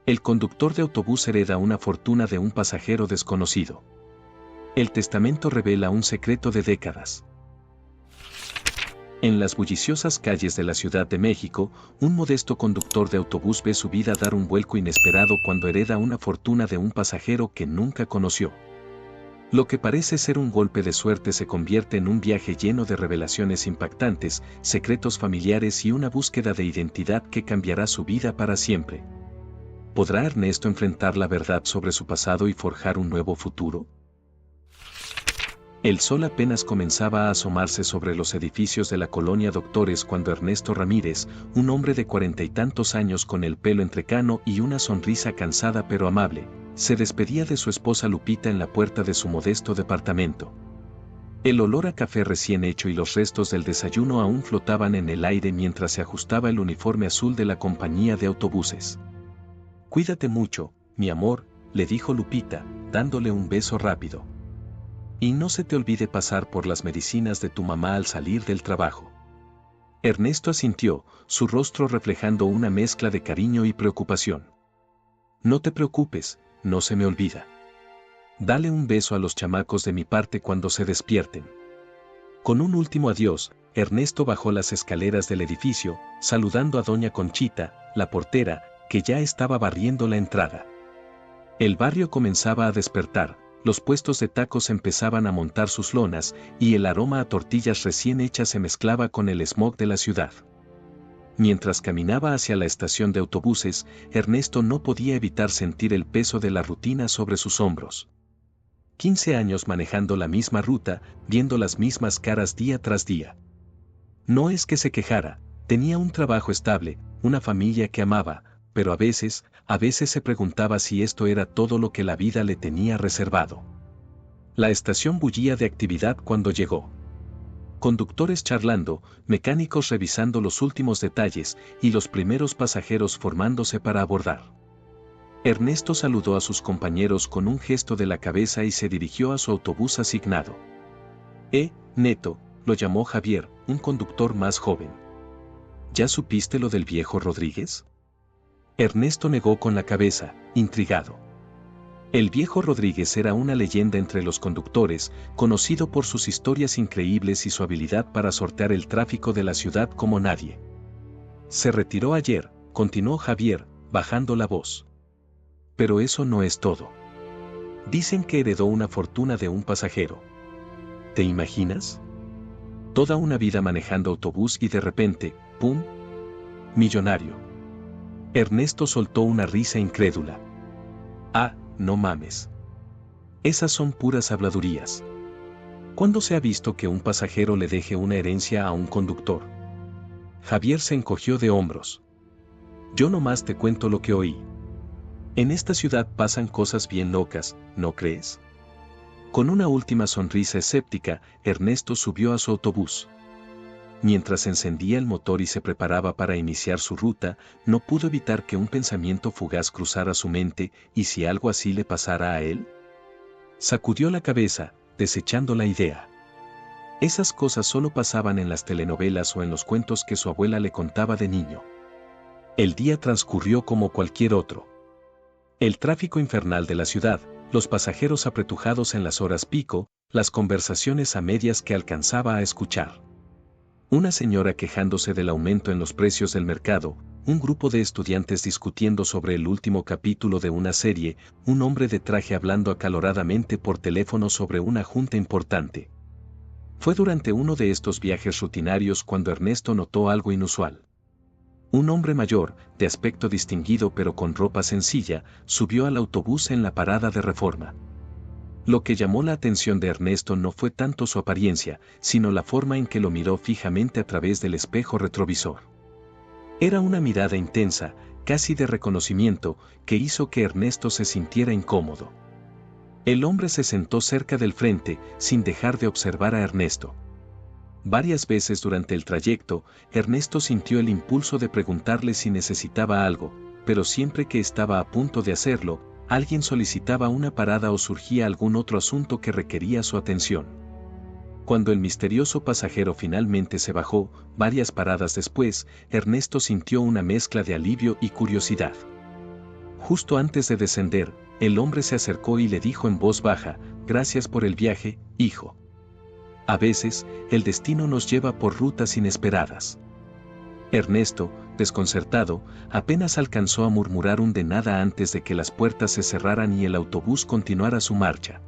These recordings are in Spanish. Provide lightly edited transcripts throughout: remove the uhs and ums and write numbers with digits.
El conductor de autobús hereda una fortuna de un pasajero desconocido. El testamento revela un secreto de décadas. En las bulliciosas calles de la Ciudad de México, un modesto conductor de autobús ve su vida dar un vuelco inesperado cuando hereda una fortuna de un pasajero que nunca conoció. Lo que parece ser un golpe de suerte se convierte en un viaje lleno de revelaciones impactantes, secretos familiares y una búsqueda de identidad que cambiará su vida para siempre. ¿Podrá Ernesto enfrentar la verdad sobre su pasado y forjar un nuevo futuro? El sol apenas comenzaba a asomarse sobre los edificios de la colonia Doctores cuando Ernesto Ramírez, un hombre de 40 y tantos años con el pelo entrecano y una sonrisa cansada pero amable, se despedía de su esposa Lupita en la puerta de su modesto departamento. El olor a café recién hecho y los restos del desayuno aún flotaban en el aire mientras se ajustaba el uniforme azul de la compañía de autobuses. «Cuídate mucho, mi amor», le dijo Lupita, dándole un beso rápido. «Y no se te olvide pasar por las medicinas de tu mamá al salir del trabajo». Ernesto asintió, su rostro reflejando una mezcla de cariño y preocupación. «No te preocupes, no se me olvida. Dale un beso a los chamacos de mi parte cuando se despierten». Con un último adiós, Ernesto bajó las escaleras del edificio, saludando a doña Conchita, la portera, que ya estaba barriendo la entrada. El barrio comenzaba a despertar, los puestos de tacos empezaban a montar sus lonas, y el aroma a tortillas recién hechas se mezclaba con el smog de la ciudad. Mientras caminaba hacia la estación de autobuses, Ernesto no podía evitar sentir el peso de la rutina sobre sus hombros. 15 años manejando la misma ruta, viendo las mismas caras día tras día. No es que se quejara, tenía un trabajo estable, una familia que amaba, pero a veces se preguntaba si esto era todo lo que la vida le tenía reservado. La estación bullía de actividad cuando llegó. Conductores charlando, mecánicos revisando los últimos detalles y los primeros pasajeros formándose para abordar. Ernesto saludó a sus compañeros con un gesto de la cabeza y se dirigió a su autobús asignado. Neto, lo llamó Javier, un conductor más joven. ¿Ya supiste lo del viejo Rodríguez? Ernesto negó con la cabeza, intrigado. El viejo Rodríguez era una leyenda entre los conductores, conocido por sus historias increíbles y su habilidad para sortear el tráfico de la ciudad como nadie. Se retiró ayer, continuó Javier, bajando la voz. Pero eso no es todo. Dicen que heredó una fortuna de un pasajero. ¿Te imaginas? Toda una vida manejando autobús y de repente, ¡pum!, millonario. Ernesto soltó una risa incrédula. «Ah, no mames. Esas son puras habladurías. ¿Cuándo se ha visto que un pasajero le deje una herencia a un conductor?» Javier se encogió de hombros. «Yo nomás te cuento lo que oí. En esta ciudad pasan cosas bien locas, ¿no crees?» Con una última sonrisa escéptica, Ernesto subió a su autobús. Mientras encendía el motor y se preparaba para iniciar su ruta, no pudo evitar que un pensamiento fugaz cruzara su mente, ¿y si algo así le pasara a él? Sacudió la cabeza, desechando la idea. Esas cosas solo pasaban en las telenovelas o en los cuentos que su abuela le contaba de niño. El día transcurrió como cualquier otro. El tráfico infernal de la ciudad, los pasajeros apretujados en las horas pico, las conversaciones a medias que alcanzaba a escuchar. Una señora quejándose del aumento en los precios del mercado, un grupo de estudiantes discutiendo sobre el último capítulo de una serie, un hombre de traje hablando acaloradamente por teléfono sobre una junta importante. Fue durante uno de estos viajes rutinarios cuando Ernesto notó algo inusual. Un hombre mayor, de aspecto distinguido pero con ropa sencilla, subió al autobús en la parada de Reforma. Lo que llamó la atención de Ernesto no fue tanto su apariencia, sino la forma en que lo miró fijamente a través del espejo retrovisor. Era una mirada intensa, casi de reconocimiento, que hizo que Ernesto se sintiera incómodo. El hombre se sentó cerca del frente, sin dejar de observar a Ernesto. Varias veces durante el trayecto, Ernesto sintió el impulso de preguntarle si necesitaba algo, pero siempre que estaba a punto de hacerlo, alguien solicitaba una parada o surgía algún otro asunto que requería su atención. Cuando el misterioso pasajero finalmente se bajó, varias paradas después, Ernesto sintió una mezcla de alivio y curiosidad. Justo antes de descender, el hombre se acercó y le dijo en voz baja: «Gracias por el viaje, hijo. A veces, el destino nos lleva por rutas inesperadas». Ernesto, desconcertado, apenas alcanzó a murmurar un de nada antes de que las puertas se cerraran y el autobús continuara su marcha.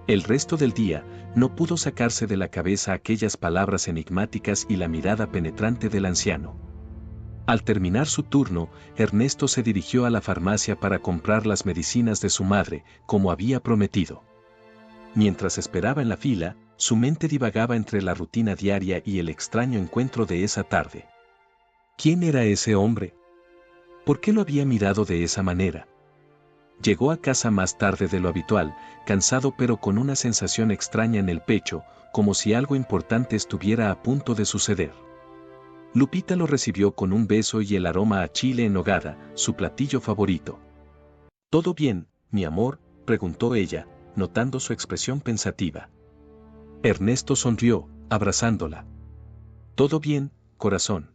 El resto del día, no pudo sacarse de la cabeza aquellas palabras enigmáticas y la mirada penetrante del anciano. Al terminar su turno, Ernesto se dirigió a la farmacia para comprar las medicinas de su madre, como había prometido. Mientras esperaba en la fila, su mente divagaba entre la rutina diaria y el extraño encuentro de esa tarde. ¿Quién era ese hombre? ¿Por qué lo había mirado de esa manera? Llegó a casa más tarde de lo habitual, cansado pero con una sensación extraña en el pecho, como si algo importante estuviera a punto de suceder. Lupita lo recibió con un beso y el aroma a chile en nogada, su platillo favorito. «¿Todo bien, mi amor?», preguntó ella, notando su expresión pensativa. Ernesto sonrió, abrazándola. «Todo bien, corazón.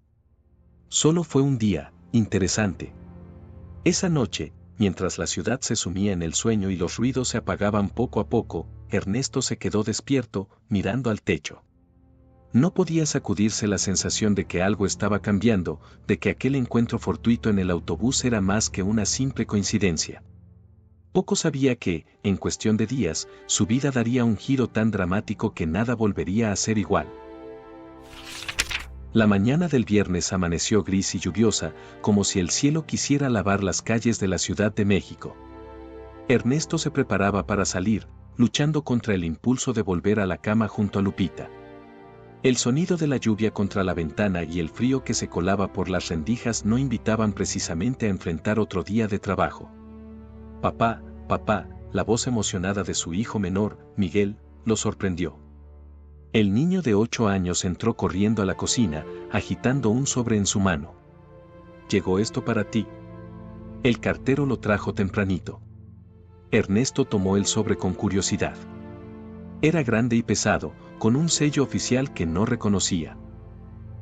Solo fue un día interesante». Esa noche, mientras la ciudad se sumía en el sueño y los ruidos se apagaban poco a poco, Ernesto se quedó despierto, mirando al techo. No podía sacudirse la sensación de que algo estaba cambiando, de que aquel encuentro fortuito en el autobús era más que una simple coincidencia. Poco sabía que, en cuestión de días, su vida daría un giro tan dramático que nada volvería a ser igual. La mañana del viernes amaneció gris y lluviosa, como si el cielo quisiera lavar las calles de la Ciudad de México. Ernesto se preparaba para salir, luchando contra el impulso de volver a la cama junto a Lupita. El sonido de la lluvia contra la ventana y el frío que se colaba por las rendijas no invitaban precisamente a enfrentar otro día de trabajo. «Papá, papá», la voz emocionada de su hijo menor, Miguel, lo sorprendió. El niño de 8 años entró corriendo a la cocina, agitando un sobre en su mano. «Llegó esto para ti». El cartero lo trajo tempranito. Ernesto tomó el sobre con curiosidad. Era grande y pesado, con un sello oficial que no reconocía.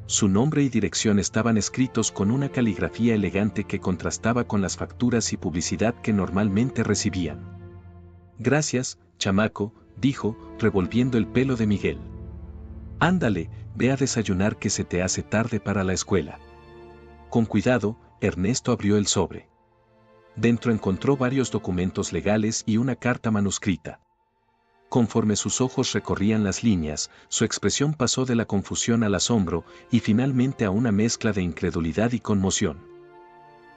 Su nombre y dirección estaban escritos con una caligrafía elegante que contrastaba con las facturas y publicidad que normalmente recibían. «Gracias, chamaco», dijo, revolviendo el pelo de Miguel. «Ándale, ve a desayunar que se te hace tarde para la escuela». Con cuidado, Ernesto abrió el sobre. Dentro encontró varios documentos legales y una carta manuscrita. Conforme sus ojos recorrían las líneas, su expresión pasó de la confusión al asombro y finalmente a una mezcla de incredulidad y conmoción.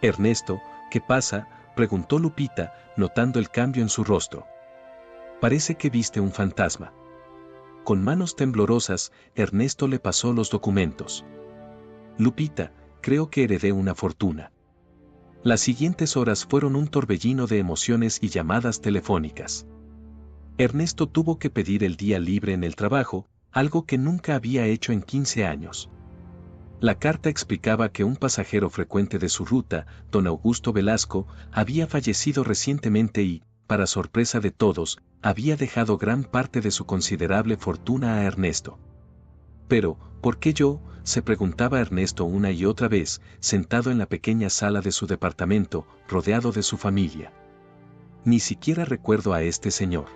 «Ernesto, ¿qué pasa?», preguntó Lupita, notando el cambio en su rostro. «Parece que viste un fantasma». Con manos temblorosas, Ernesto le pasó los documentos. «Lupita, creo que heredé una fortuna». Las siguientes horas fueron un torbellino de emociones y llamadas telefónicas. Ernesto tuvo que pedir el día libre en el trabajo, algo que nunca había hecho en 15 años. La carta explicaba que un pasajero frecuente de su ruta, don Augusto Velasco, había fallecido recientemente y, para sorpresa de todos, había dejado gran parte de su considerable fortuna a Ernesto. «Pero, ¿por qué yo?», se preguntaba Ernesto una y otra vez, sentado en la pequeña sala de su departamento, rodeado de su familia. «Ni siquiera recuerdo a este señor».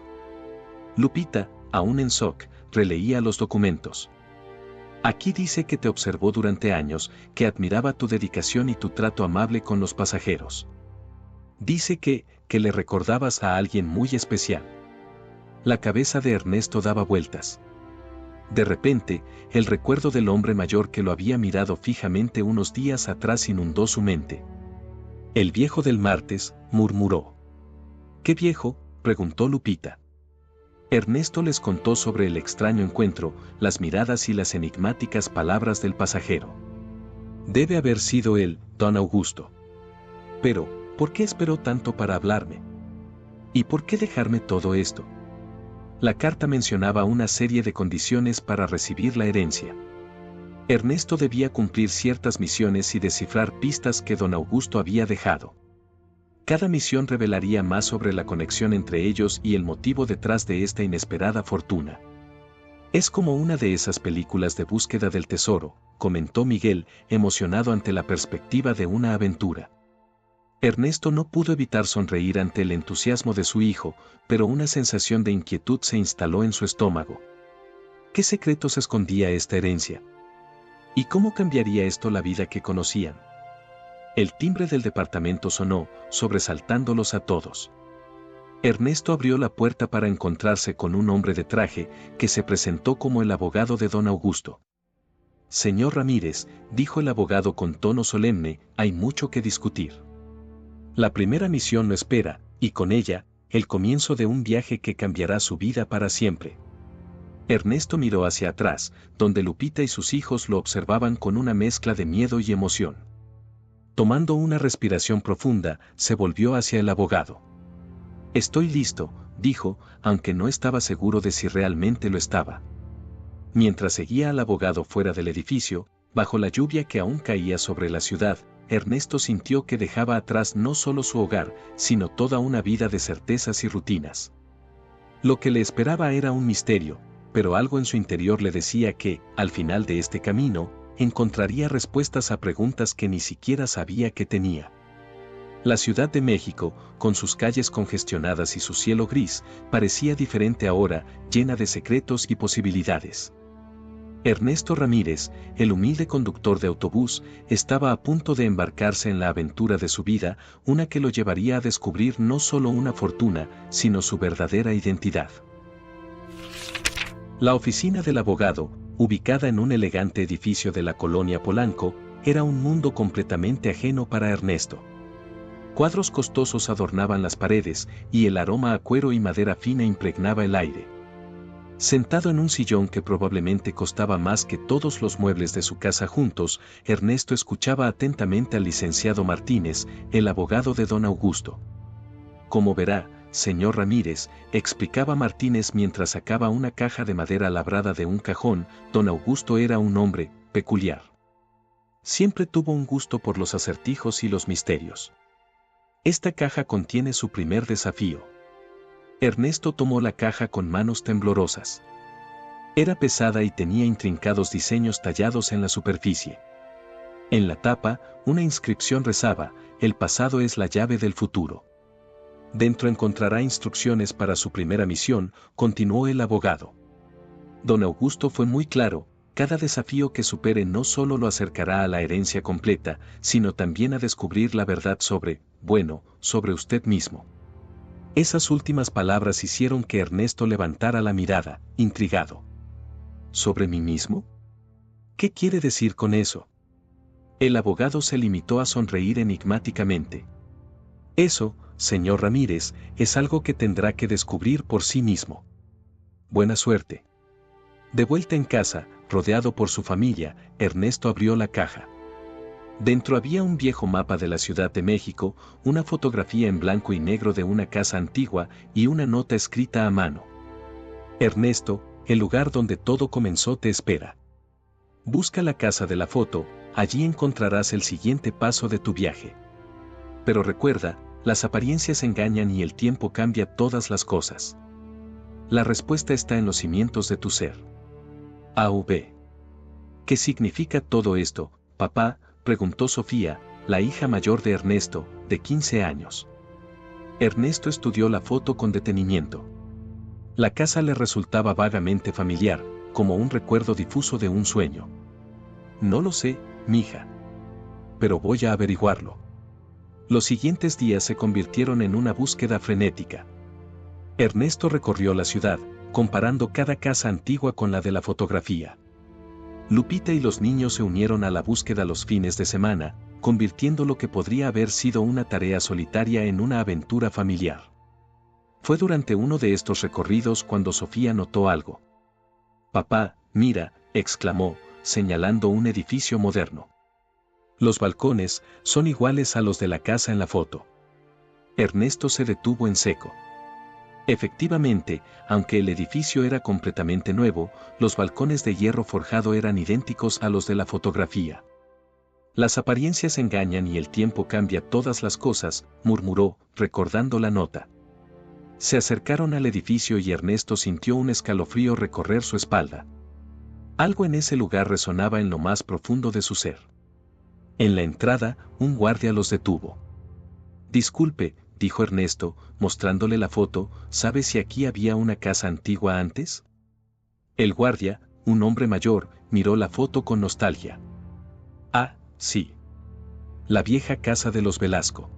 Lupita, aún en shock, releía los documentos. «Aquí dice que te observó durante años, que admiraba tu dedicación y tu trato amable con los pasajeros. Dice que le recordabas a alguien muy especial». La cabeza de Ernesto daba vueltas. De repente, el recuerdo del hombre mayor que lo había mirado fijamente unos días atrás inundó su mente. «El viejo del martes», murmuró. «¿Qué viejo?», preguntó Lupita. Ernesto les contó sobre el extraño encuentro, las miradas y las enigmáticas palabras del pasajero. «Debe haber sido él, don Augusto. Pero, ¿por qué esperó tanto para hablarme? ¿Y por qué dejarme todo esto?». La carta mencionaba una serie de condiciones para recibir la herencia. Ernesto debía cumplir ciertas misiones y descifrar pistas que don Augusto había dejado. Cada misión revelaría más sobre la conexión entre ellos y el motivo detrás de esta inesperada fortuna. «Es como una de esas películas de búsqueda del tesoro», comentó Miguel, emocionado ante la perspectiva de una aventura. Ernesto no pudo evitar sonreír ante el entusiasmo de su hijo, pero una sensación de inquietud se instaló en su estómago. ¿Qué secretos escondía esta herencia? ¿Y cómo cambiaría esto la vida que conocían? El timbre del departamento sonó, sobresaltándolos a todos. Ernesto abrió la puerta para encontrarse con un hombre de traje que se presentó como el abogado de don Augusto. Señor Ramírez, dijo el abogado con tono solemne, hay mucho que discutir. La primera misión lo espera, y con ella, el comienzo de un viaje que cambiará su vida para siempre. Ernesto miró hacia atrás, donde Lupita y sus hijos lo observaban con una mezcla de miedo y emoción. Tomando una respiración profunda, se volvió hacia el abogado. Estoy listo, dijo, aunque no estaba seguro de si realmente lo estaba. Mientras seguía al abogado fuera del edificio, bajo la lluvia que aún caía sobre la ciudad, Ernesto sintió que dejaba atrás no solo su hogar, sino toda una vida de certezas y rutinas. Lo que le esperaba era un misterio, pero algo en su interior le decía que, al final de este camino, encontraría respuestas a preguntas que ni siquiera sabía que tenía. La Ciudad de México, con sus calles congestionadas y su cielo gris, parecía diferente ahora, llena de secretos y posibilidades. Ernesto Ramírez, el humilde conductor de autobús, estaba a punto de embarcarse en la aventura de su vida, una que lo llevaría a descubrir no solo una fortuna, sino su verdadera identidad. La oficina del abogado, ubicada en un elegante edificio de la colonia Polanco, era un mundo completamente ajeno para Ernesto. Cuadros costosos adornaban las paredes, y el aroma a cuero y madera fina impregnaba el aire. Sentado en un sillón que probablemente costaba más que todos los muebles de su casa juntos, Ernesto escuchaba atentamente al licenciado Martínez, el abogado de don Augusto. Como verá, señor Ramírez, explicaba Martínez mientras sacaba una caja de madera labrada de un cajón, don Augusto era un hombre peculiar. Siempre tuvo un gusto por los acertijos y los misterios. Esta caja contiene su primer desafío. Ernesto tomó la caja con manos temblorosas. Era pesada y tenía intrincados diseños tallados en la superficie. En la tapa, una inscripción rezaba, el pasado es la llave del futuro. Dentro encontrará instrucciones para su primera misión, continuó el abogado. Don Augusto fue muy claro, cada desafío que supere no solo lo acercará a la herencia completa, sino también a descubrir la verdad sobre usted mismo. Esas últimas palabras hicieron que Ernesto levantara la mirada, intrigado. ¿Sobre mí mismo? ¿Qué quiere decir con eso? El abogado se limitó a sonreír enigmáticamente. Eso, señor Ramírez, es algo que tendrá que descubrir por sí mismo. Buena suerte. De vuelta en casa, rodeado por su familia, Ernesto abrió la caja. Dentro había un viejo mapa de la Ciudad de México, una fotografía en blanco y negro de una casa antigua y una nota escrita a mano. Ernesto, el lugar donde todo comenzó te espera. Busca la casa de la foto, allí encontrarás el siguiente paso de tu viaje. Pero recuerda, las apariencias engañan y el tiempo cambia todas las cosas. La respuesta está en los cimientos de tu ser. A.V. ¿Qué significa todo esto, papá?, preguntó Sofía, la hija mayor de Ernesto, de 15 años. Ernesto estudió la foto con detenimiento. La casa le resultaba vagamente familiar, como un recuerdo difuso de un sueño. No lo sé, mija. Pero voy a averiguarlo. Los siguientes días se convirtieron en una búsqueda frenética. Ernesto recorrió la ciudad, comparando cada casa antigua con la de la fotografía. Lupita y los niños se unieron a la búsqueda los fines de semana, convirtiendo lo que podría haber sido una tarea solitaria en una aventura familiar. Fue durante uno de estos recorridos cuando Sofía notó algo. «Papá, mira», exclamó, señalando un edificio moderno. «Los balcones son iguales a los de la casa en la foto». Ernesto se detuvo en seco. Efectivamente, aunque el edificio era completamente nuevo, los balcones de hierro forjado eran idénticos a los de la fotografía. Las apariencias engañan y el tiempo cambia todas las cosas, murmuró, recordando la nota. Se acercaron al edificio y Ernesto sintió un escalofrío recorrer su espalda. Algo en ese lugar resonaba en lo más profundo de su ser. En la entrada, un guardia los detuvo. Disculpe, dijo Ernesto, mostrándole la foto, ¿sabe si aquí había una casa antigua antes? El guardia, un hombre mayor, miró la foto con nostalgia. Ah, sí. La vieja casa de los Velasco.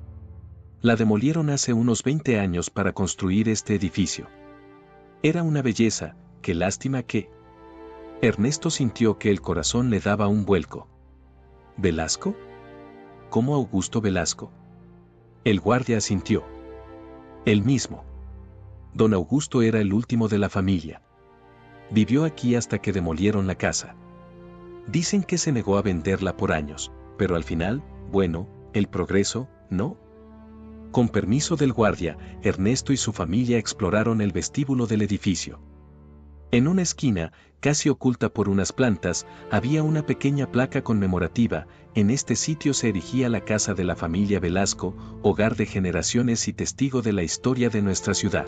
La demolieron hace unos 20 años para construir este edificio. Era una belleza, qué lástima que... Ernesto sintió que el corazón le daba un vuelco. ¿Velasco? ¿Cómo Augusto Velasco? El guardia asintió. Él mismo. Don Augusto era el último de la familia. Vivió aquí hasta que demolieron la casa. Dicen que se negó a venderla por años, pero al final, bueno, el progreso, ¿no? Con permiso del guardia, Ernesto y su familia exploraron el vestíbulo del edificio. En una esquina, casi oculta por unas plantas, había una pequeña placa conmemorativa. En este sitio se erigía la casa de la familia Velasco, hogar de generaciones y testigo de la historia de nuestra ciudad.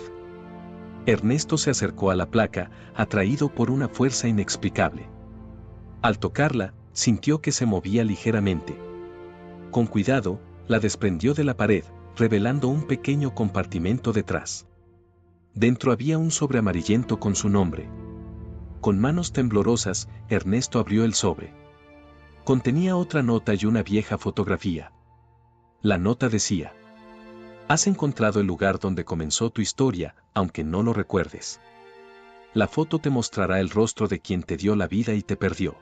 Ernesto se acercó a la placa, atraído por una fuerza inexplicable. Al tocarla, sintió que se movía ligeramente. Con cuidado, la desprendió de la pared, revelando un pequeño compartimento detrás. Dentro había un sobre amarillento con su nombre. Con manos temblorosas, Ernesto abrió el sobre. Contenía otra nota y una vieja fotografía. La nota decía: has encontrado el lugar donde comenzó tu historia, aunque no lo recuerdes. La foto te mostrará el rostro de quien te dio la vida y te perdió.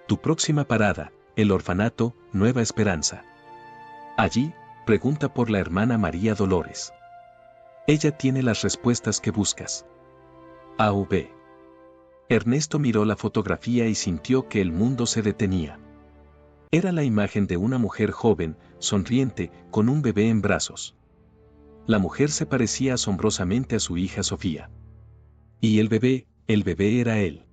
Tu próxima parada, el orfanato, Nueva Esperanza. Allí, pregunta por la hermana María Dolores. Ella tiene las respuestas que buscas. A.V. Ernesto miró la fotografía y sintió que el mundo se detenía. Era la imagen de una mujer joven, sonriente, con un bebé en brazos. La mujer se parecía asombrosamente a su hija Sofía. Y el bebé era él.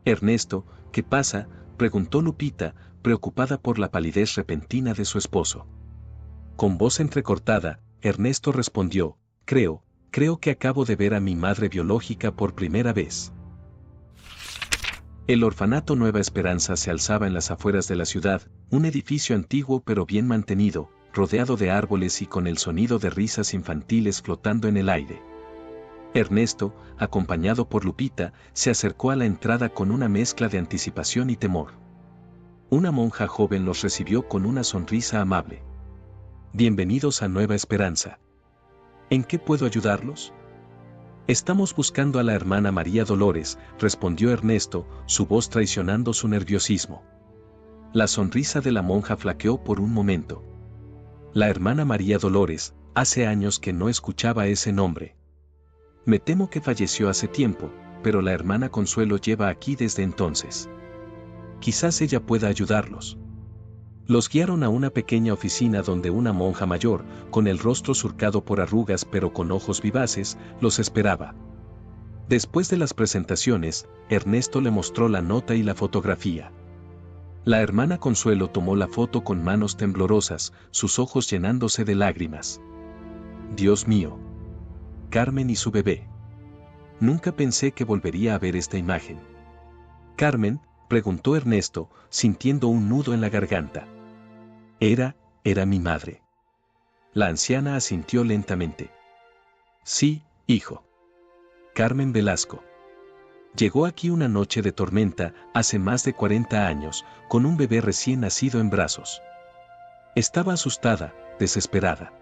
Ernesto, ¿qué pasa?, preguntó Lupita, preocupada por la palidez repentina de su esposo. Con voz entrecortada, Ernesto respondió: creo que acabo de ver a mi madre biológica por primera vez. El orfanato Nueva Esperanza se alzaba en las afueras de la ciudad, un edificio antiguo pero bien mantenido, rodeado de árboles y con el sonido de risas infantiles flotando en el aire. Ernesto, acompañado por Lupita, se acercó a la entrada con una mezcla de anticipación y temor. Una monja joven los recibió con una sonrisa amable. Bienvenidos a Nueva Esperanza. ¿En qué puedo ayudarlos? Estamos buscando a la hermana María Dolores, respondió Ernesto, su voz traicionando su nerviosismo. La sonrisa de la monja flaqueó por un momento. La hermana María Dolores, hace años que no escuchaba ese nombre. Me temo que falleció hace tiempo, pero la hermana Consuelo lleva aquí desde entonces. Quizás ella pueda ayudarlos. Los guiaron a una pequeña oficina donde una monja mayor, con el rostro surcado por arrugas pero con ojos vivaces, los esperaba. Después de las presentaciones, Ernesto le mostró la nota y la fotografía. La hermana Consuelo tomó la foto con manos temblorosas, sus ojos llenándose de lágrimas. Dios mío. Carmen y su bebé. Nunca pensé que volvería a ver esta imagen. Carmen, preguntó Ernesto, sintiendo un nudo en la garganta. Era mi madre. La anciana asintió lentamente. Sí, hijo. Carmen Velasco. Llegó aquí una noche de tormenta, hace más de 40 años, con un bebé recién nacido en brazos. Estaba asustada, desesperada.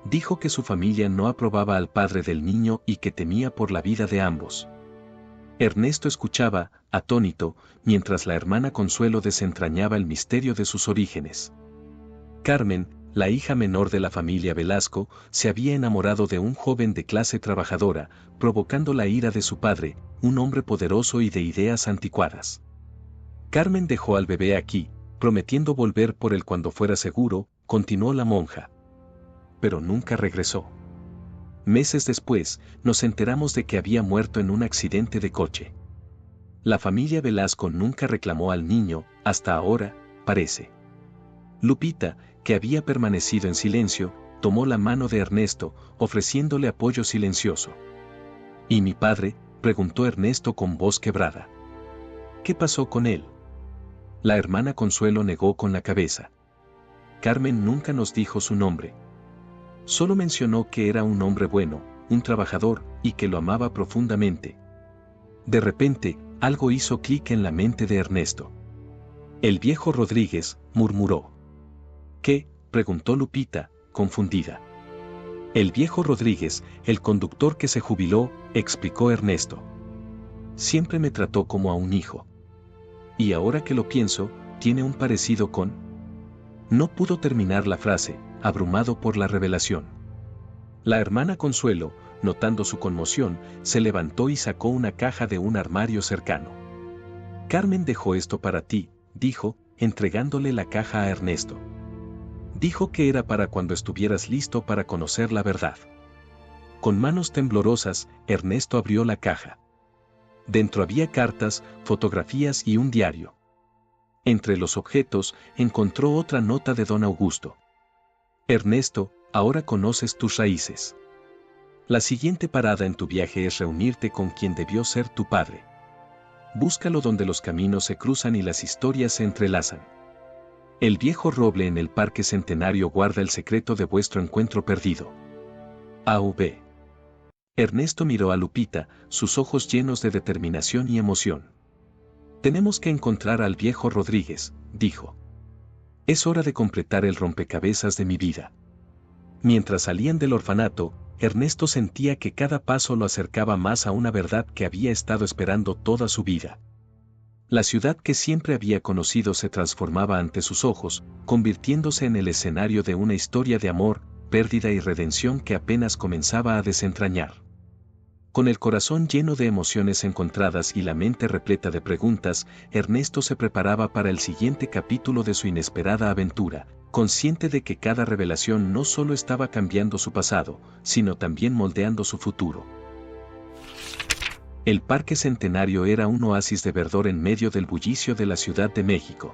Dijo que su familia no aprobaba al padre del niño y que temía por la vida de ambos. Ernesto escuchaba, atónito, mientras la hermana Consuelo desentrañaba el misterio de sus orígenes. Carmen, la hija menor de la familia Velasco, se había enamorado de un joven de clase trabajadora, provocando la ira de su padre, un hombre poderoso y de ideas anticuadas. Carmen dejó al bebé aquí, prometiendo volver por él cuando fuera seguro, continuó la monja. Pero nunca regresó. Meses después, nos enteramos de que había muerto en un accidente de coche. La familia Velasco nunca reclamó al niño, hasta ahora, parece. Lupita, que había permanecido en silencio, tomó la mano de Ernesto, ofreciéndole apoyo silencioso. ¿Y mi padre?, preguntó Ernesto con voz quebrada. ¿Qué pasó con él? La hermana Consuelo negó con la cabeza. Carmen nunca nos dijo su nombre, Solo mencionó que era un hombre bueno, un trabajador, y que lo amaba profundamente. De repente, algo hizo clic en la mente de Ernesto. El viejo Rodríguez, murmuró. ¿Qué?, preguntó Lupita, confundida. El viejo Rodríguez, el conductor que se jubiló, explicó Ernesto. Siempre me trató como a un hijo. Y ahora que lo pienso, tiene un parecido con... No pudo terminar la frase, abrumado por la revelación. La hermana Consuelo, notando su conmoción, se levantó y sacó una caja de un armario cercano. Carmen dejó esto para ti, dijo, entregándole la caja a Ernesto. Dijo que era para cuando estuvieras listo para conocer la verdad. Con manos temblorosas, Ernesto abrió la caja. Dentro había cartas, fotografías y un diario. Entre los objetos, encontró otra nota de don Augusto. Ernesto, ahora conoces tus raíces. La siguiente parada en tu viaje es reunirte con quien debió ser tu padre. Búscalo donde los caminos se cruzan y las historias se entrelazan. El viejo roble en el Parque Centenario guarda el secreto de vuestro encuentro perdido. A.V. Ernesto miró a Lupita, sus ojos llenos de determinación y emoción. Tenemos que encontrar al viejo Rodríguez, dijo. Es hora de completar el rompecabezas de mi vida. Mientras salían del orfanato, Ernesto sentía que cada paso lo acercaba más a una verdad que había estado esperando toda su vida. La ciudad que siempre había conocido se transformaba ante sus ojos, convirtiéndose en el escenario de una historia de amor, pérdida y redención que apenas comenzaba a desentrañar. Con el corazón lleno de emociones encontradas y la mente repleta de preguntas, Ernesto se preparaba para el siguiente capítulo de su inesperada aventura, consciente de que cada revelación no solo estaba cambiando su pasado, sino también moldeando su futuro. El Parque Centenario era un oasis de verdor en medio del bullicio de la Ciudad de México.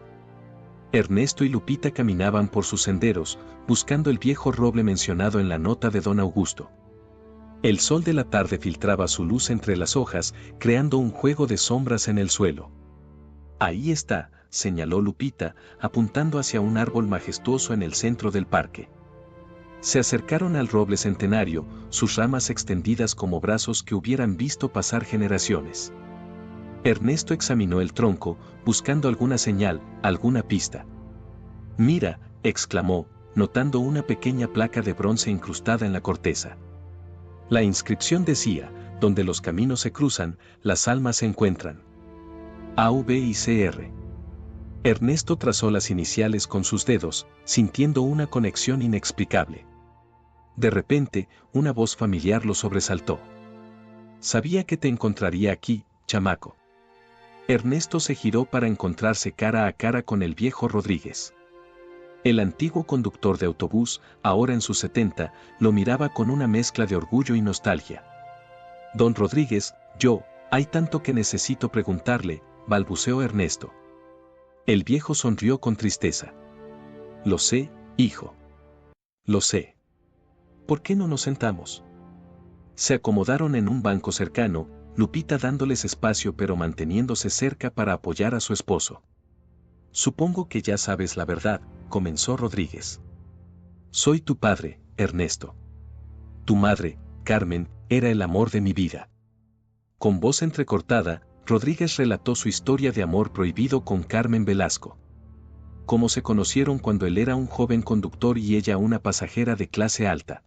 Ernesto y Lupita caminaban por sus senderos, buscando el viejo roble mencionado en la nota de don Augusto. El sol de la tarde filtraba su luz entre las hojas, creando un juego de sombras en el suelo. Ahí está, señaló Lupita, apuntando hacia un árbol majestuoso en el centro del parque. Se acercaron al roble centenario, sus ramas extendidas como brazos que hubieran visto pasar generaciones. Ernesto examinó el tronco, buscando alguna señal, alguna pista. «Mira», exclamó, notando una pequeña placa de bronce incrustada en la corteza. La inscripción decía: «Donde los caminos se cruzan, las almas se encuentran». A.V. y C.R. Ernesto trazó las iniciales con sus dedos, sintiendo una conexión inexplicable. De repente, una voz familiar lo sobresaltó. «Sabía que te encontraría aquí, chamaco». Ernesto se giró para encontrarse cara a cara con el viejo Rodríguez. El antiguo conductor de autobús, ahora en sus 70, lo miraba con una mezcla de orgullo y nostalgia. «Don Rodríguez, hay tanto que necesito preguntarle», balbuceó Ernesto. El viejo sonrió con tristeza. «Lo sé, hijo. Lo sé. ¿Por qué no nos sentamos?» Se acomodaron en un banco cercano, Lupita dándoles espacio pero manteniéndose cerca para apoyar a su esposo. «Supongo que ya sabes la verdad», comenzó Rodríguez. «Soy tu padre, Ernesto. Tu madre, Carmen, era el amor de mi vida». Con voz entrecortada, Rodríguez relató su historia de amor prohibido con Carmen Velasco. Cómo se conocieron cuando él era un joven conductor y ella una pasajera de clase alta.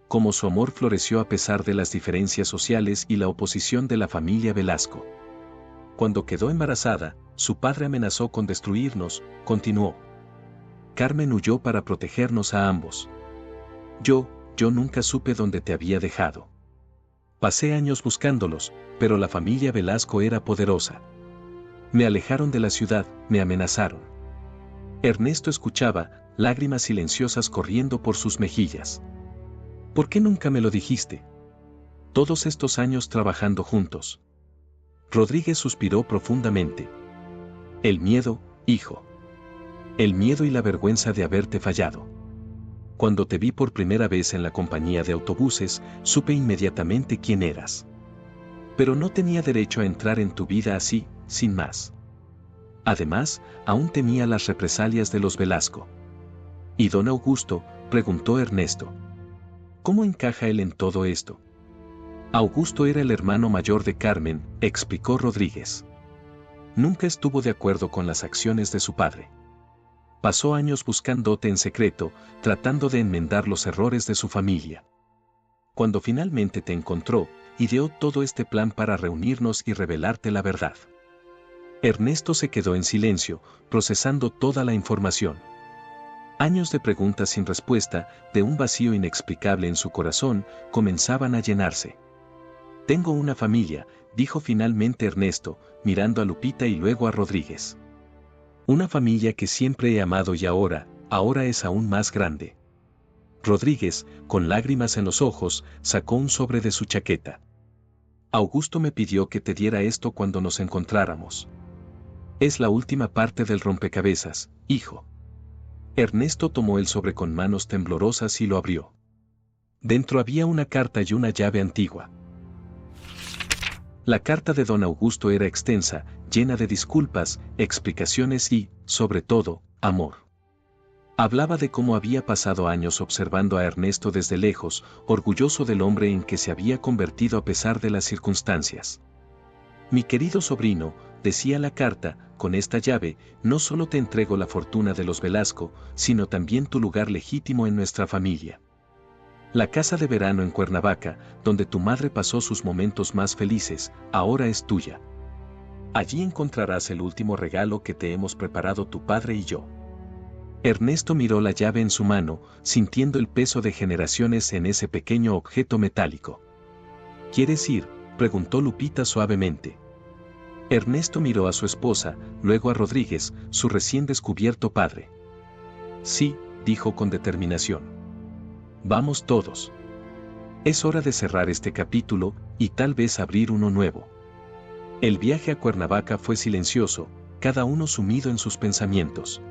Cómo su amor floreció a pesar de las diferencias sociales y la oposición de la familia Velasco. Cuando quedó embarazada, su padre amenazó con destruirnos, continuó. Carmen huyó para protegernos a ambos. Yo nunca supe dónde te había dejado. Pasé años buscándolos, pero la familia Velasco era poderosa. Me alejaron de la ciudad, me amenazaron. Ernesto escuchaba, lágrimas silenciosas corriendo por sus mejillas. ¿Por qué nunca me lo dijiste? Todos estos años trabajando juntos. Rodríguez suspiró profundamente. El miedo, hijo. El miedo y la vergüenza de haberte fallado. Cuando te vi por primera vez en la compañía de autobuses, supe inmediatamente quién eras. Pero no tenía derecho a entrar en tu vida así, sin más. Además, aún temía las represalias de los Velasco. ¿Y don Augusto?, preguntó Ernesto. ¿cómo encaja él en todo esto? Augusto era el hermano mayor de Carmen, explicó Rodríguez. Nunca estuvo de acuerdo con las acciones de su padre. Pasó años buscándote en secreto, tratando de enmendar los errores de su familia. Cuando finalmente te encontró, ideó todo este plan para reunirnos y revelarte la verdad. Ernesto se quedó en silencio, procesando toda la información. Años de preguntas sin respuesta, de un vacío inexplicable en su corazón, comenzaban a llenarse. Tengo una familia, dijo finalmente Ernesto, mirando a Lupita y luego a Rodríguez. Una familia que siempre he amado y ahora es aún más grande. Rodríguez, con lágrimas en los ojos, sacó un sobre de su chaqueta. Augusto me pidió que te diera esto cuando nos encontráramos. Es la última parte del rompecabezas, hijo. Ernesto tomó el sobre con manos temblorosas y lo abrió. Dentro había una carta y una llave antigua. La carta de don Augusto era extensa, llena de disculpas, explicaciones y, sobre todo, amor. Hablaba de cómo había pasado años observando a Ernesto desde lejos, orgulloso del hombre en que se había convertido a pesar de las circunstancias. Mi querido sobrino, decía la carta, con esta llave, no solo te entrego la fortuna de los Velasco, sino también tu lugar legítimo en nuestra familia. La casa de verano en Cuernavaca, donde tu madre pasó sus momentos más felices, ahora es tuya. Allí encontrarás el último regalo que te hemos preparado tu padre y yo. Ernesto miró la llave en su mano, sintiendo el peso de generaciones en ese pequeño objeto metálico. ¿Quieres ir?, preguntó Lupita suavemente. Ernesto miró a su esposa, luego a Rodríguez, su recién descubierto padre. Sí, dijo con determinación. Vamos todos. Es hora de cerrar este capítulo, y tal vez abrir uno nuevo. El viaje a Cuernavaca fue silencioso, cada uno sumido en sus pensamientos.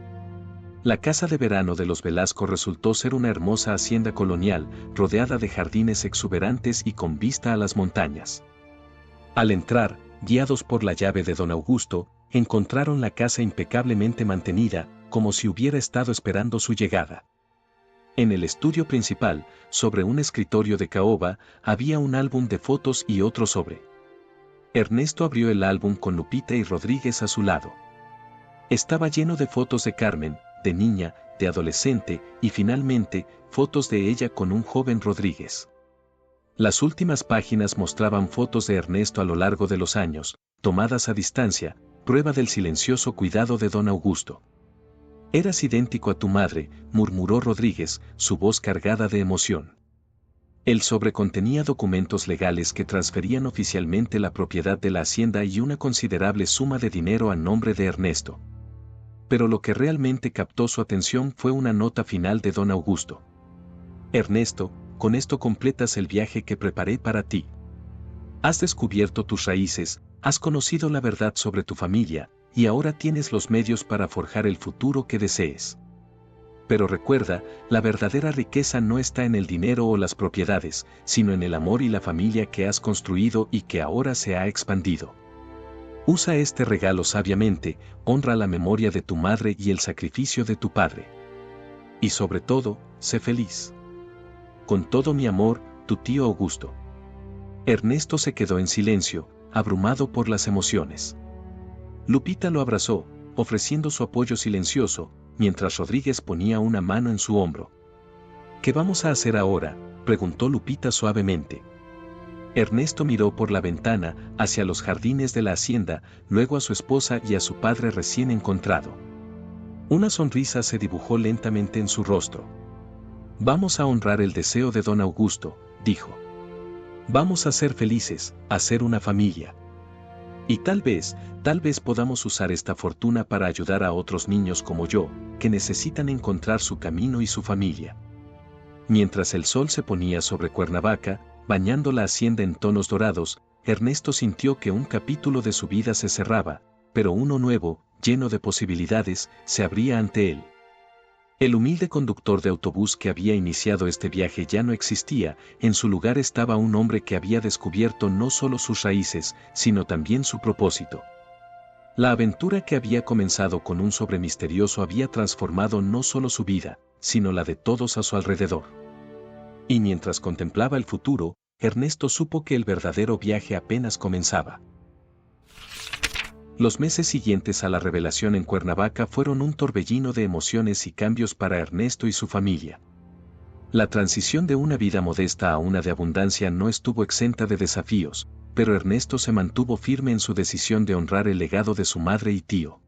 La casa de verano de los Velasco resultó ser una hermosa hacienda colonial, rodeada de jardines exuberantes y con vista a las montañas. Al entrar, guiados por la llave de don Augusto, encontraron la casa impecablemente mantenida, como si hubiera estado esperando su llegada. En el estudio principal, sobre un escritorio de caoba, había un álbum de fotos y otro sobre. Ernesto abrió el álbum con Lupita y Rodríguez a su lado. Estaba lleno de fotos de Carmen, de niña, de adolescente, y finalmente, fotos de ella con un joven Rodríguez. Las últimas páginas mostraban fotos de Ernesto a lo largo de los años, tomadas a distancia, prueba del silencioso cuidado de don Augusto. Eras idéntico a tu madre, murmuró Rodríguez, su voz cargada de emoción. El sobre contenía documentos legales que transferían oficialmente la propiedad de la hacienda y una considerable suma de dinero a nombre de Ernesto. Pero lo que realmente captó su atención fue una nota final de don Augusto. Ernesto, con esto completas el viaje que preparé para ti. Has descubierto tus raíces, has conocido la verdad sobre tu familia, y ahora tienes los medios para forjar el futuro que desees. Pero recuerda, la verdadera riqueza no está en el dinero o las propiedades, sino en el amor y la familia que has construido y que ahora se ha expandido. Usa este regalo sabiamente, honra la memoria de tu madre y el sacrificio de tu padre. Y sobre todo, sé feliz. Con todo mi amor, tu tío Augusto. Ernesto se quedó en silencio, abrumado por las emociones. Lupita lo abrazó, ofreciendo su apoyo silencioso, mientras Rodríguez ponía una mano en su hombro. ¿Qué vamos a hacer ahora?, preguntó Lupita suavemente. Ernesto miró por la ventana, hacia los jardines de la hacienda, luego a su esposa y a su padre recién encontrado. Una sonrisa se dibujó lentamente en su rostro. Vamos a honrar el deseo de don Augusto, dijo. Vamos a ser felices, a ser una familia. Y tal vez podamos usar esta fortuna para ayudar a otros niños como yo, que necesitan encontrar su camino y su familia. Mientras el sol se ponía sobre Cuernavaca, bañando la hacienda en tonos dorados, Ernesto sintió que un capítulo de su vida se cerraba, pero uno nuevo, lleno de posibilidades, se abría ante él. El humilde conductor de autobús que había iniciado este viaje ya no existía, en su lugar estaba un hombre que había descubierto no solo sus raíces, sino también su propósito. La aventura que había comenzado con un sobre misterioso había transformado no solo su vida, sino la de todos a su alrededor. Y mientras contemplaba el futuro, Ernesto supo que el verdadero viaje apenas comenzaba. Los meses siguientes a la revelación en Cuernavaca fueron un torbellino de emociones y cambios para Ernesto y su familia. La transición de una vida modesta a una de abundancia no estuvo exenta de desafíos, pero Ernesto se mantuvo firme en su decisión de honrar el legado de su madre y tío.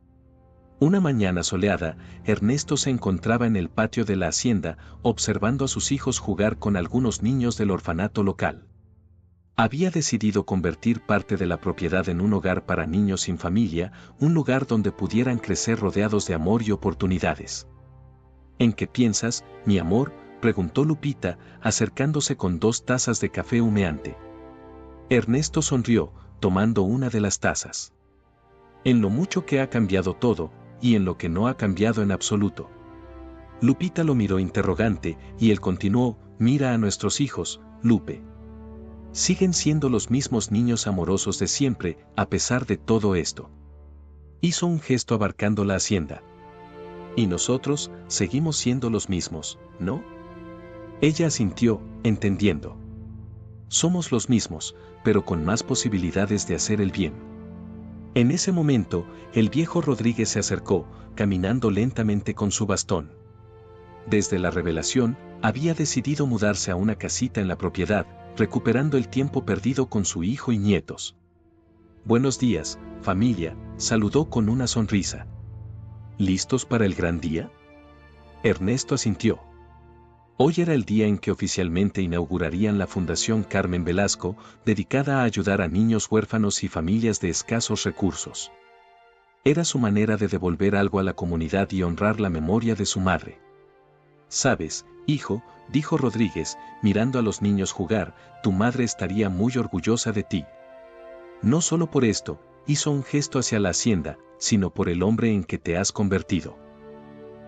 Una mañana soleada, Ernesto se encontraba en el patio de la hacienda, observando a sus hijos jugar con algunos niños del orfanato local. Había decidido convertir parte de la propiedad en un hogar para niños sin familia, un lugar donde pudieran crecer rodeados de amor y oportunidades. ¿En qué piensas, mi amor?, preguntó Lupita, acercándose con 2 tazas de café humeante. Ernesto sonrió, tomando una de las tazas. En lo mucho que ha cambiado todo, y en lo que no ha cambiado en absoluto. Lupita lo miró interrogante, y él continuó, mira a nuestros hijos, Lupe. Siguen siendo los mismos niños amorosos de siempre, a pesar de todo esto. Hizo un gesto abarcando la hacienda. Y nosotros, seguimos siendo los mismos, ¿no? Ella asintió, entendiendo. Somos los mismos, pero con más posibilidades de hacer el bien. En ese momento, el viejo Rodríguez se acercó, caminando lentamente con su bastón. Desde la revelación, había decidido mudarse a una casita en la propiedad, recuperando el tiempo perdido con su hijo y nietos. Buenos días, familia, saludó con una sonrisa. ¿Listos para el gran día? Ernesto asintió. Hoy era el día en que oficialmente inaugurarían la Fundación Carmen Velasco, dedicada a ayudar a niños huérfanos y familias de escasos recursos. Era su manera de devolver algo a la comunidad y honrar la memoria de su madre. Sabes, hijo, dijo Rodríguez, mirando a los niños jugar, tu madre estaría muy orgullosa de ti. No solo por esto, hizo un gesto hacia la hacienda, sino por el hombre en que te has convertido.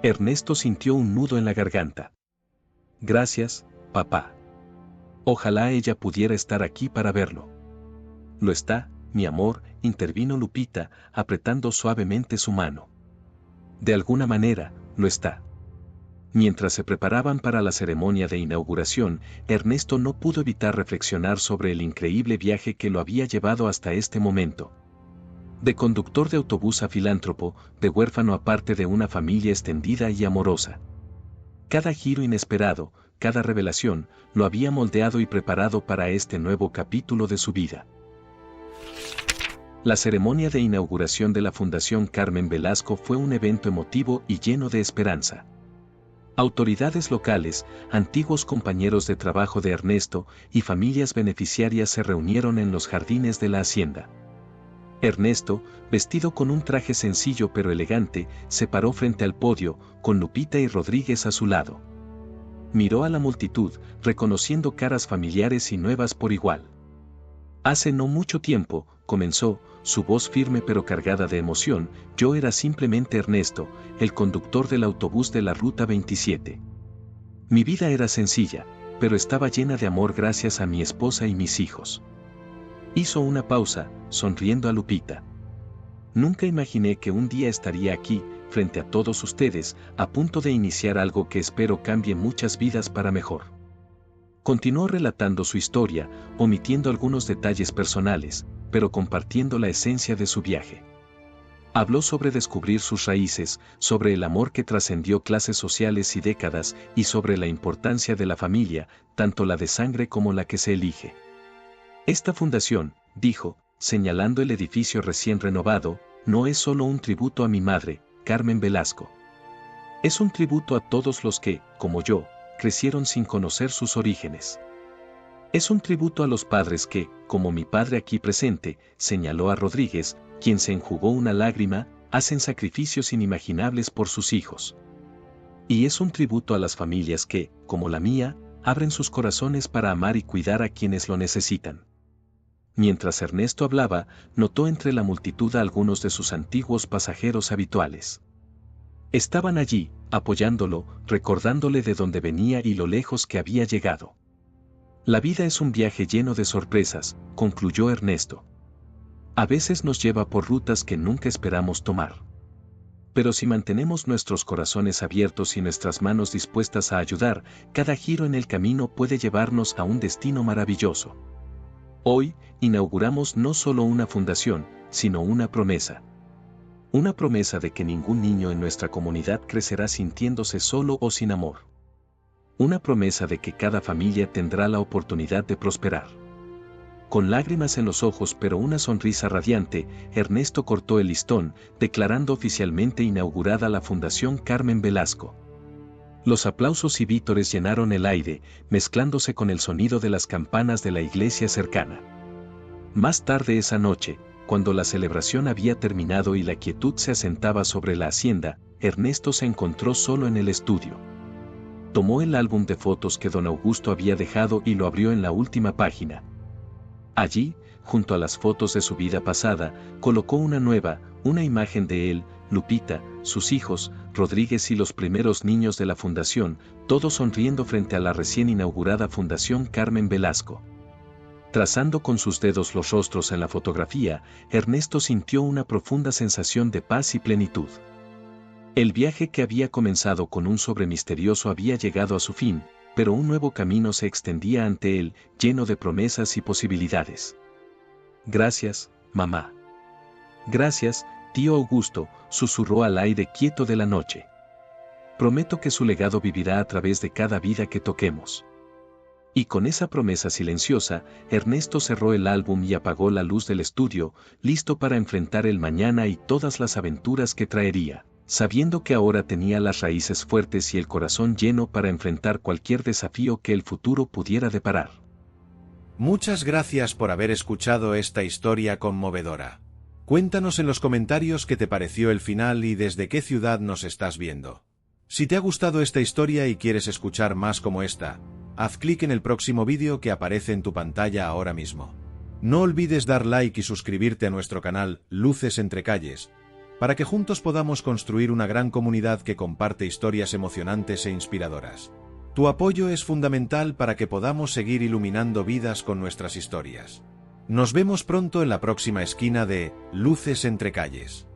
Ernesto sintió un nudo en la garganta. Gracias, papá. Ojalá ella pudiera estar aquí para verlo. Lo está, mi amor, intervino Lupita, apretando suavemente su mano. De alguna manera, lo está. Mientras se preparaban para la ceremonia de inauguración, Ernesto no pudo evitar reflexionar sobre el increíble viaje que lo había llevado hasta este momento. De conductor de autobús a filántropo, de huérfano a parte de una familia extendida y amorosa. Cada giro inesperado, cada revelación, lo había moldeado y preparado para este nuevo capítulo de su vida. La ceremonia de inauguración de la Fundación Carmen Velasco fue un evento emotivo y lleno de esperanza. Autoridades locales, antiguos compañeros de trabajo de Ernesto y familias beneficiarias se reunieron en los jardines de la hacienda. Ernesto, vestido con un traje sencillo pero elegante, se paró frente al podio, con Lupita y Rodríguez a su lado. Miró a la multitud, reconociendo caras familiares y nuevas por igual. Hace no mucho tiempo, comenzó, su voz firme pero cargada de emoción, yo era simplemente Ernesto, el conductor del autobús de la Ruta 27. Mi vida era sencilla, pero estaba llena de amor gracias a mi esposa y mis hijos. Hizo una pausa, sonriendo a Lupita. Nunca imaginé que un día estaría aquí, frente a todos ustedes, a punto de iniciar algo que espero cambie muchas vidas para mejor. Continuó relatando su historia, omitiendo algunos detalles personales, pero compartiendo la esencia de su viaje. Habló sobre descubrir sus raíces, sobre el amor que trascendió clases sociales y décadas, y sobre la importancia de la familia, tanto la de sangre como la que se elige. Esta fundación, dijo, señalando el edificio recién renovado, no es solo un tributo a mi madre, Carmen Velasco. Es un tributo a todos los que, como yo, crecieron sin conocer sus orígenes. Es un tributo a los padres que, como mi padre aquí presente, señaló a Rodríguez, quien se enjugó una lágrima, hacen sacrificios inimaginables por sus hijos. Y es un tributo a las familias que, como la mía, abren sus corazones para amar y cuidar a quienes lo necesitan. Mientras Ernesto hablaba, notó entre la multitud a algunos de sus antiguos pasajeros habituales. Estaban allí, apoyándolo, recordándole de dónde venía y lo lejos que había llegado. La vida es un viaje lleno de sorpresas, concluyó Ernesto. A veces nos lleva por rutas que nunca esperamos tomar. Pero si mantenemos nuestros corazones abiertos y nuestras manos dispuestas a ayudar, cada giro en el camino puede llevarnos a un destino maravilloso. Hoy, inauguramos no solo una fundación, sino una promesa. Una promesa de que ningún niño en nuestra comunidad crecerá sintiéndose solo o sin amor. Una promesa de que cada familia tendrá la oportunidad de prosperar. Con lágrimas en los ojos pero una sonrisa radiante, Ernesto cortó el listón, declarando oficialmente inaugurada la Fundación Carmen Velasco. Los aplausos y vítores llenaron el aire, mezclándose con el sonido de las campanas de la iglesia cercana. Más tarde esa noche, cuando la celebración había terminado y la quietud se asentaba sobre la hacienda, Ernesto se encontró solo en el estudio. Tomó el álbum de fotos que don Augusto había dejado y lo abrió en la última página. Allí, junto a las fotos de su vida pasada, colocó una imagen de él, Lupita, sus hijos, Rodríguez y los primeros niños de la fundación, todos sonriendo frente a la recién inaugurada Fundación Carmen Velasco. Trazando con sus dedos los rostros en la fotografía, Ernesto sintió una profunda sensación de paz y plenitud. El viaje que había comenzado con un sobre misterioso había llegado a su fin, pero un nuevo camino se extendía ante él, lleno de promesas y posibilidades. Gracias, mamá. Gracias, tío Augusto, susurró al aire quieto de la noche. Prometo que su legado vivirá a través de cada vida que toquemos. Y con esa promesa silenciosa, Ernesto cerró el álbum y apagó la luz del estudio, listo para enfrentar el mañana y todas las aventuras que traería, sabiendo que ahora tenía las raíces fuertes y el corazón lleno para enfrentar cualquier desafío que el futuro pudiera deparar. Muchas gracias por haber escuchado esta historia conmovedora. Cuéntanos en los comentarios qué te pareció el final y desde qué ciudad nos estás viendo. Si te ha gustado esta historia y quieres escuchar más como esta, haz clic en el próximo vídeo que aparece en tu pantalla ahora mismo. No olvides dar like y suscribirte a nuestro canal Luces entre Calles, para que juntos podamos construir una gran comunidad que comparte historias emocionantes e inspiradoras. Tu apoyo es fundamental para que podamos seguir iluminando vidas con nuestras historias. Nos vemos pronto en la próxima esquina de Luces entre Calles.